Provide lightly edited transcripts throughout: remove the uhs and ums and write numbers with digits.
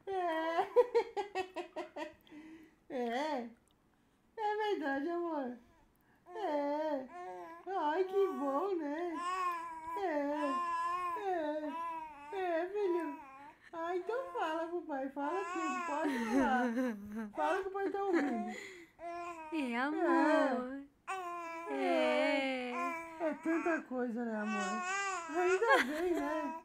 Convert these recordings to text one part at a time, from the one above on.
É. É. É verdade, amor. É. Ai, que bom, né? Filho. Ah, então fala pro pai. Fala tudo. Pode falar. Fala que o pai tá ouvindo. É, amor. É. É tanta coisa, né, amor? Ainda bem, né?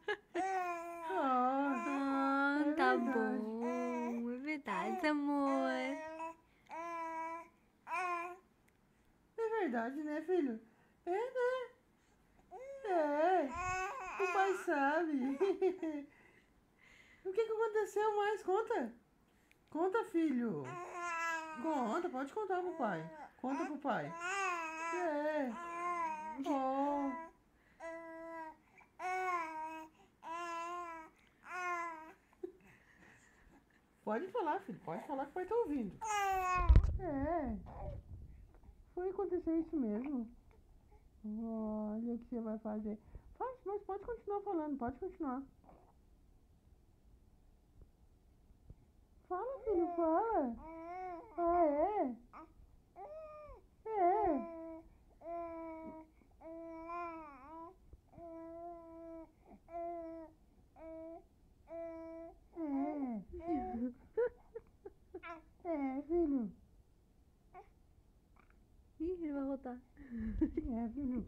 Ah, É tá verdade. bom. É verdade, amor. É verdade, né, filho? É, né? É. O pai sabe. O que aconteceu mais? Conta. Conta, filho. Conta, pode contar pro pai. Conta pro pai. É. Oh. Pode falar, filho. Pode falar que o pai tá ouvindo. É. Foi acontecer isso mesmo. Olha o que você vai fazer. Faz, mas pode continuar falando. Pode continuar. Fala, filho. Fala. Ah, é? É. É, filho. Ih, ele vai voltar. É, filho.